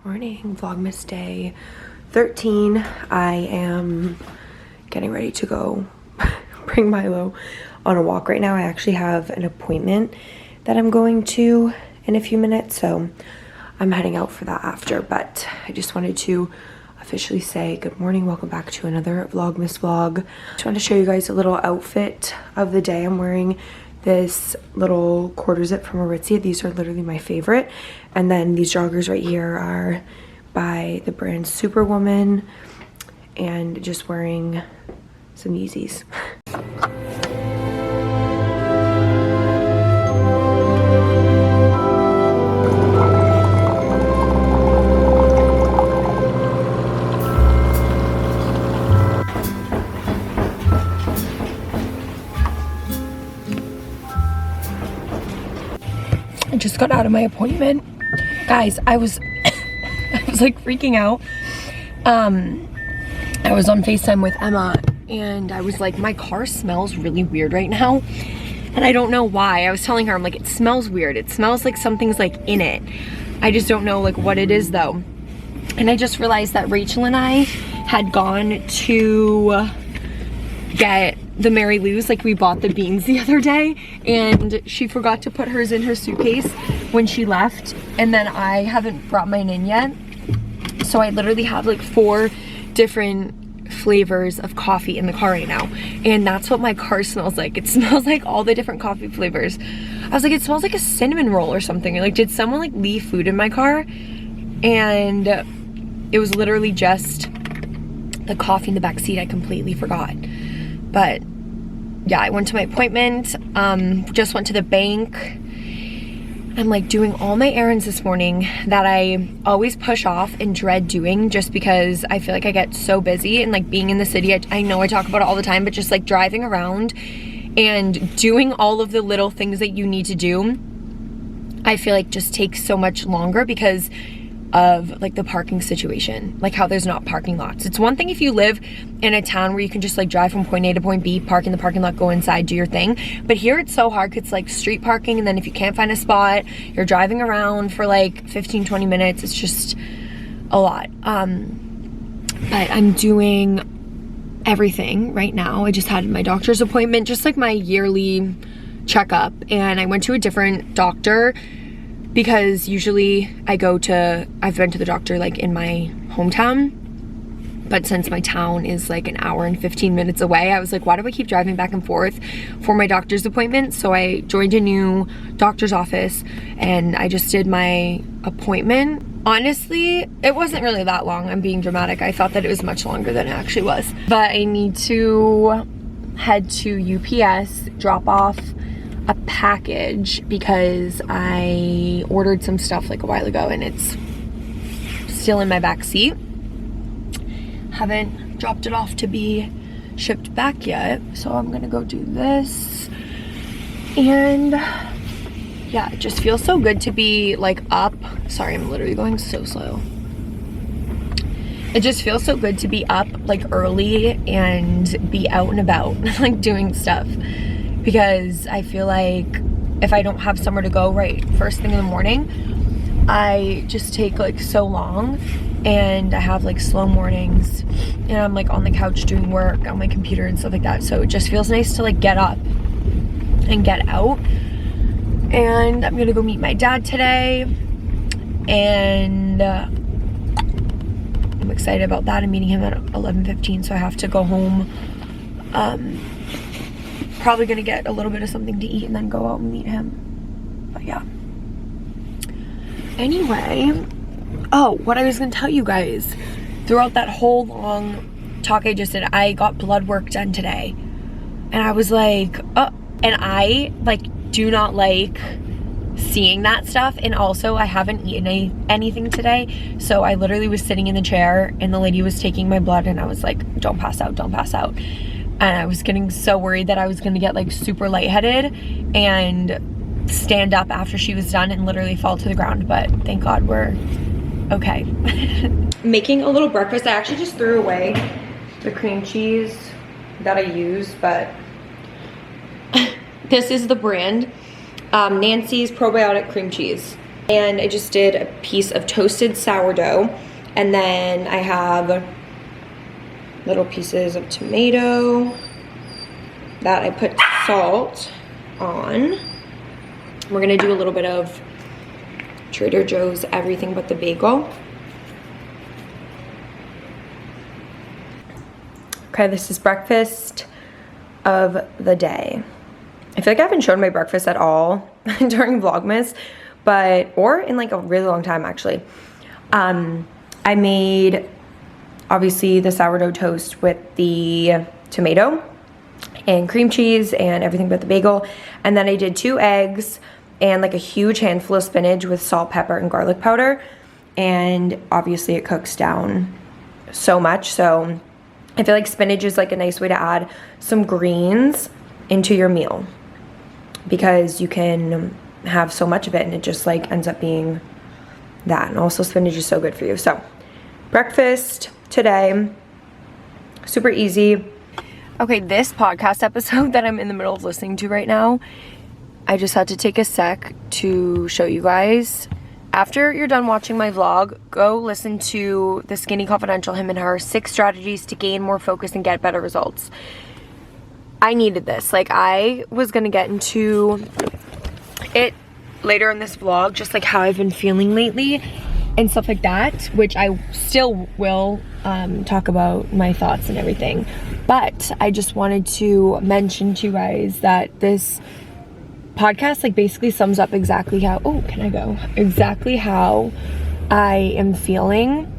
Morning, Vlogmas day 13. I am getting ready to go bring Milo on a walk right now. I actually have an appointment that I'm going to in a few minutes, so I'm heading out for that after. But I just wanted to officially say good morning, welcome back to another Vlogmas vlog. Just want to show you guys a little outfit of the day. I'm wearing this little quarter zip from Aritzia. These are literally my favorite. And then these joggers right here are by the brand Superwoman, and just wearing some Yeezys. I just got out of my appointment. Guys, I was like freaking out. I was on FaceTime with Emma and I was like, my car smells really weird right now. And I don't know why. I was telling her, I'm like, it smells weird. It smells like something's like in it. I just don't know like what it is though. And I just realized that Rachel and I had gone to get the Mary Lou's, like we bought the beans the other day, and she forgot to put hers in her suitcase when she left, and then I haven't brought mine in yet. So I literally have like 4 different flavors of coffee in the car right now, and that's what my car smells like. It smells like all the different coffee flavors. I was like, it smells like a cinnamon roll or something. Like, did someone like leave food in my car? And it was literally just the coffee in the back seat. I completely forgot. But yeah, I went to my appointment, just went to the bank. I'm like doing all my errands this morning that I always push off and dread doing, just because I feel like I get so busy, and like being in the city, I know I talk about it all the time, but just like driving around and doing all of the little things that you need to do, I feel like just takes so much longer because of like the parking situation, like how there's not parking lots. It's one thing if you live in a town where you can just like drive from point A to point B, park in the parking lot, go inside, do your thing. But here it's so hard because it's like street parking, and then if you can't find a spot, you're driving around for like 15-20 minutes. It's just a lot. But I'm doing everything right now. I just had my doctor's appointment, just like my yearly checkup, and I went to a different doctor because usually I've been to the doctor like in my hometown, but since my town is like an hour and 15 minutes away, I was like, why do I keep driving back and forth for my doctor's appointment? So I joined a new doctor's office and I just did my appointment. Honestly, it wasn't really that long. I'm being dramatic. I thought that it was much longer than it actually was. But I need to head to UPS, drop off a package because I ordered some stuff like a while ago and it's still in my back seat. Haven't dropped it off to be shipped back yet, so I'm gonna go do this. And yeah, it just feels so good to be like up. Sorry, I'm literally going so slow. It just feels so good to be up like early and be out and about like doing stuff, because I feel like if I don't have somewhere to go right first thing in the morning, I just take like so long, and I have like slow mornings, and I'm like on the couch doing work on my computer and stuff like that. So it just feels nice to like get up and get out. And I'm gonna go meet my dad today, and I'm excited about that. I'm meeting him at 11:15, so I have to go home. Probably gonna get a little bit of something to eat and then go out and meet him. But yeah. Anyway, oh, what I was gonna tell you guys, throughout that whole long talk I just did, I got blood work done today. And I was like, oh, and I like do not like seeing that stuff. And also I haven't eaten anything today. So I literally was sitting in the chair and the lady was taking my blood, and I was like, don't pass out, don't pass out. And I was getting so worried that I was gonna get like super lightheaded and stand up after she was done and literally fall to the ground, but thank God we're okay. Making a little breakfast. I actually just threw away the cream cheese that I use, but this is the brand Nancy's probiotic cream cheese. And I just did a piece of toasted sourdough, and then I have little pieces of tomato that I put salt on. We're gonna do a little bit of Trader Joe's everything but the bagel. Okay, this is breakfast of the day. I feel like I haven't shown my breakfast at all during Vlogmas, or in like a really long time actually. I made obviously the sourdough toast with the tomato and cream cheese and everything but the bagel. And then I did 2 eggs and like a huge handful of spinach with salt, pepper, and garlic powder. And obviously it cooks down so much. So I feel like spinach is like a nice way to add some greens into your meal, because you can have so much of it and it just like ends up being that. And also spinach is so good for you. So breakfast today, super easy. Okay, this podcast episode that I'm in the middle of listening to right now, I just had to take a sec to show you guys. After you're done watching my vlog, go listen to the Skinny Confidential Him and Her 6 strategies to gain more focus and get better results. I needed this. Like, I was gonna get into it later in this vlog, just like how I've been feeling lately and stuff like that, which I still will talk about my thoughts and everything. But I just wanted to mention to you guys that this podcast like basically sums up exactly how, exactly how I am feeling.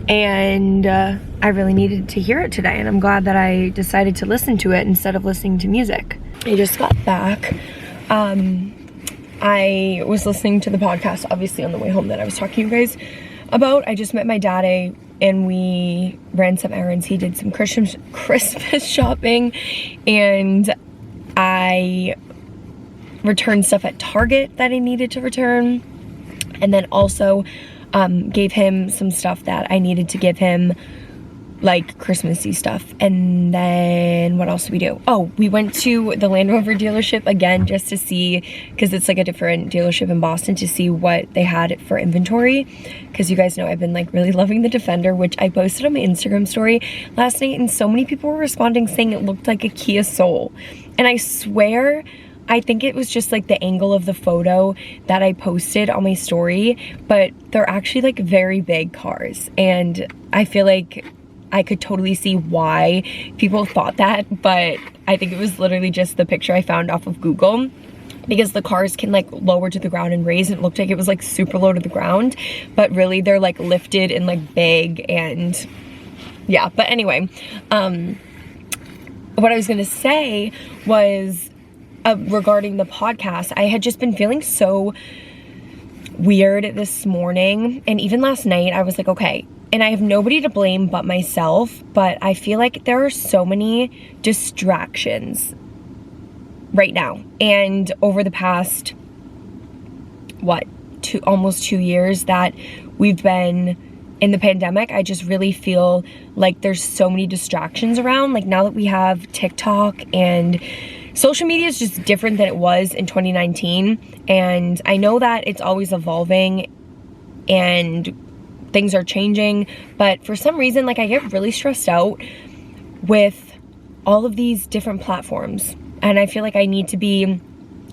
And I really needed to hear it today, and I'm glad that I decided to listen to it instead of listening to music. I just got back. I was listening to the podcast obviously on the way home that I was talking to you guys about. I just met my daddy and we ran some errands. He did some Christmas shopping, and I returned stuff at Target that I needed to return, and then also gave him some stuff that I needed to give him, like Christmassy stuff. And then what else did we do? Oh, we went to the Land Rover dealership again just to see, because it's like a different dealership in Boston, to see what they had for inventory, because you guys know I've been like really loving the Defender, which I posted on my Instagram story last night, and so many people were responding saying it looked like a Kia Soul. And I swear, I think it was just like the angle of the photo that I posted on my story, but they're actually like very big cars, and I feel like I could totally see why people thought that, but I think it was literally just the picture I found off of Google, because the cars can like lower to the ground and raise, and it looked like it was like super low to the ground, but really they're like lifted and like big. And yeah, but anyway, what I was gonna say was regarding the podcast, I had just been feeling so weird this morning, and even last night I was like, okay, and I have nobody to blame but myself, but I feel like there are so many distractions right now. And over the past, almost 2 years that we've been in the pandemic, I just really feel like there's so many distractions around. Like, now that we have TikTok, and social media is just different than it was in 2019. And I know that it's always evolving and things are changing, but for some reason, like, I get really stressed out with all of these different platforms, and I feel like I need to be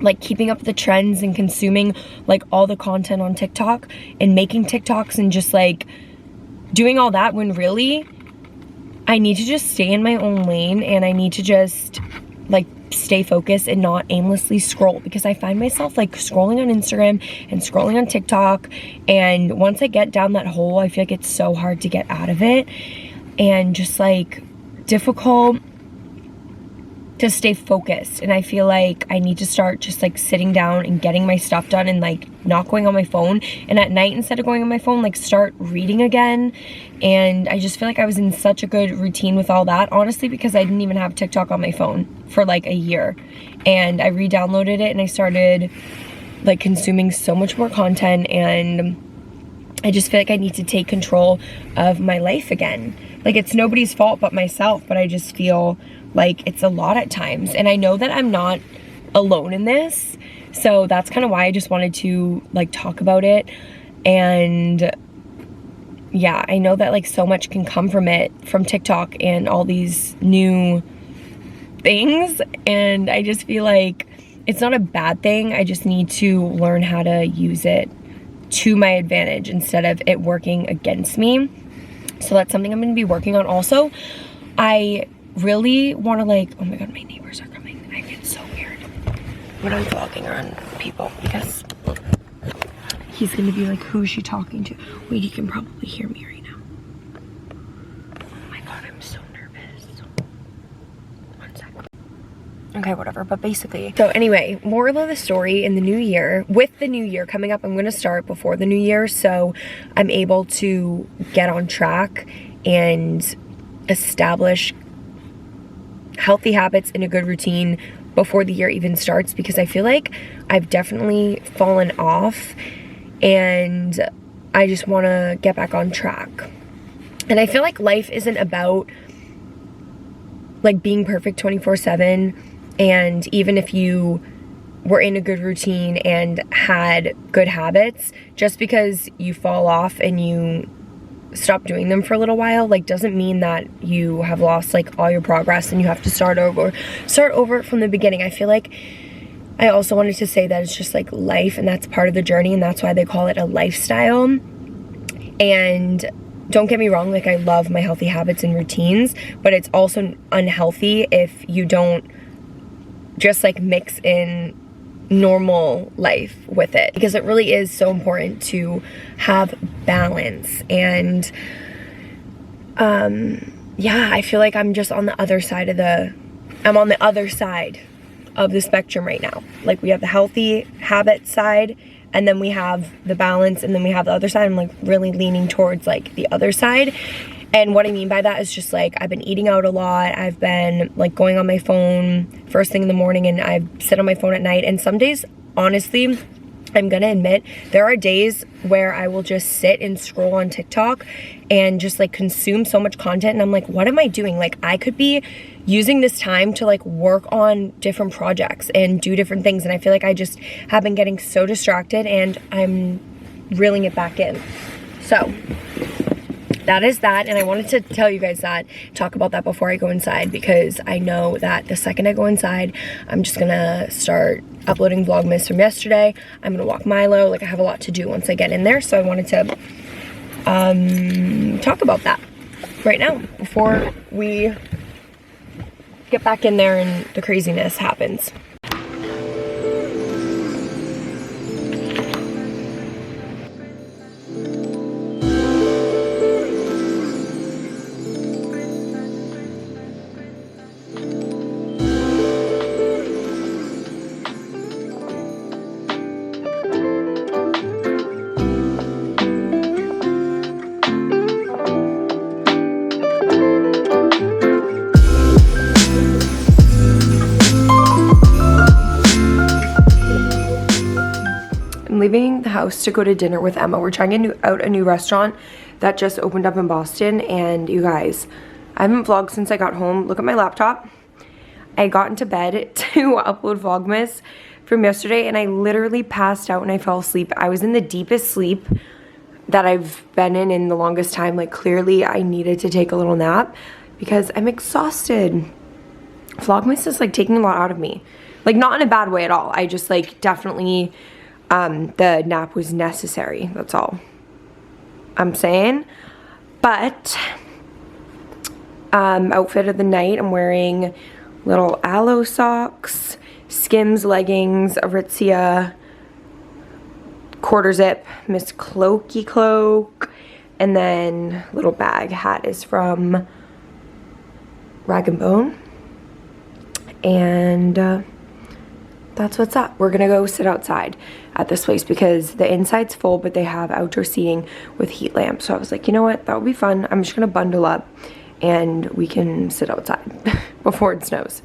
like keeping up with the trends and consuming like all the content on TikTok and making TikToks and just like doing all that, when really I need to just stay in my own lane, and I need to just like stay focused and not aimlessly scroll, because I find myself like scrolling on Instagram and scrolling on TikTok, and once I get down that hole, I feel like it's so hard to get out of it, and just like difficult to stay focused. And I feel like I need to start just like sitting down and getting my stuff done, and like not going on my phone, and at night, instead of going on my phone, like start reading again. And I just feel like I was in such a good routine with all that, honestly, because I didn't even have TikTok on my phone for like a year, and I re-downloaded it and I started like consuming so much more content, and I just feel like I need to take control of my life again. Like, it's nobody's fault but myself, but I just feel like it's a lot at times, and I know that I'm not alone in this. So that's kind of why I just wanted to like talk about it. And yeah, I know that like so much can come from it, from TikTok and all these new things, and I just feel like it's not a bad thing. I just need to learn how to use it to my advantage instead of it working against me. So that's something I'm going to be working on. Also, I really want to like, oh my god, my neighbors are coming. I feel so weird when I'm vlogging around people because he's going to be like, who is she talking to? Wait, you can probably hear me right now. Oh my god, I'm so nervous. 1 sec. Okay, whatever, but basically. So anyway, moral of the story, in the new year, with the new year coming up, I'm going to start before the new year so I'm able to get on track and establish healthy habits and a good routine before the year even starts, because I feel like I've definitely fallen off and I just want to get back on track. And I feel like life isn't about like being perfect 24/7, and even if you were in a good routine and had good habits, just because you fall off and you stop doing them for a little while, like doesn't mean that you have lost like all your progress and you have to start over from the beginning. I feel like I also wanted to say that it's just like life, and that's part of the journey, and that's why they call it a lifestyle. And don't get me wrong, like I love my healthy habits and routines, but it's also unhealthy if you don't just like mix in normal life with it, because it really is so important to have balance. And yeah, I feel like I'm just on the other side of the spectrum right now. Like we have the healthy habit side, and then we have the balance, and then we have the other side. I'm like really leaning towards like the other side. And what I mean by that is just like I've been eating out a lot. I've been like going on my phone first thing in the morning, and I sit on my phone at night. And some days, honestly, I'm gonna admit, there are days where I will just sit and scroll on TikTok and just like consume so much content, and I'm like, what am I doing? Like I could be using this time to like work on different projects and do different things. And I feel like I just have been getting so distracted, and I'm reeling it back in. So that is that, and I wanted to tell you guys that, talk about that before I go inside, because I know that the second I go inside, I'm just gonna start uploading Vlogmas from yesterday. I'm gonna walk Milo. Like I have a lot to do once I get in there, so I wanted to talk about that right now before we get back in there and the craziness happens. Leaving the house to go to dinner with Emma. We're trying out a new restaurant that just opened up in Boston, and you guys, I haven't vlogged since I got home. Look at my laptop. I got into bed to upload Vlogmas from yesterday, and I literally passed out and I fell asleep. I was in the deepest sleep that I've been in the longest time. Like clearly I needed to take a little nap because I'm exhausted. Vlogmas is like taking a lot out of me. Like not in a bad way at all. I just like definitely the nap was necessary. That's all I'm saying. But outfit of the night, I'm wearing little aloe socks, Skims leggings, Aritzia quarter zip Miss Clokey cloak, and then little bag. Hat is from Rag & Bone, and that's what's up. We're gonna go sit outside at this place because the inside's full, but they have outdoor seating with heat lamps. So I was like, you know what, that would be fun. I'm just gonna bundle up and we can sit outside before it snows.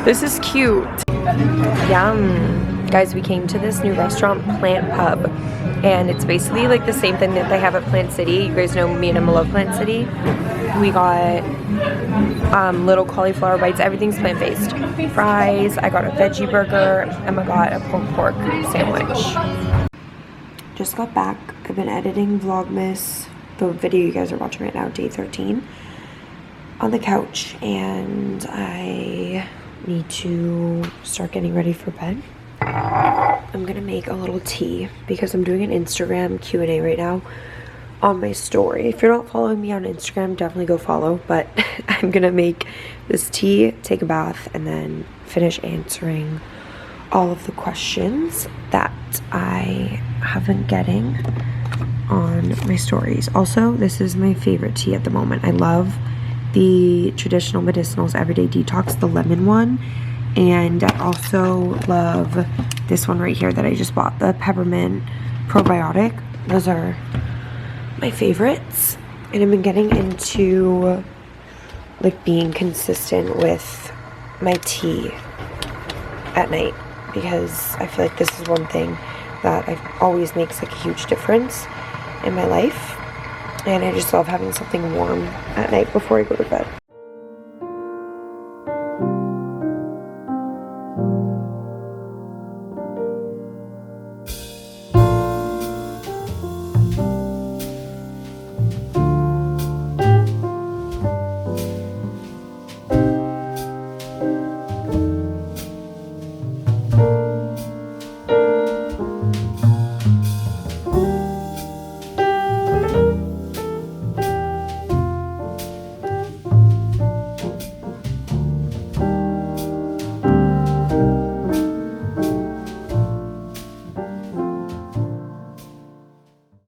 This is cute. Yum. Guys, we came to this new restaurant, Plant Pub. And it's basically like the same thing that they have at Plant City. You guys know me and Emma love Plant City. We got little cauliflower bites. Everything's plant-based. Fries. I got a veggie burger. Emma got a pulled pork sandwich. Just got back. I've been editing Vlogmas, the video you guys are watching right now, day 13, on the couch. And I need to start getting ready for bed. I'm gonna make a little tea because I'm doing an Instagram Q&A right now on my story. If you're not following me on Instagram, definitely go follow. But I'm gonna make this tea, take a bath, and then finish answering all of the questions that I have been getting on my stories. Also, this is my favorite tea at the moment. I love the Traditional Medicinals Everyday Detox, the lemon one. And I also love this one right here that I just bought, the peppermint probiotic. Those are my favorites. And I've been getting into like being consistent with my tea at night, because I feel like this is one thing that always makes like a huge difference in my life. And I just love having something warm at night before I go to bed.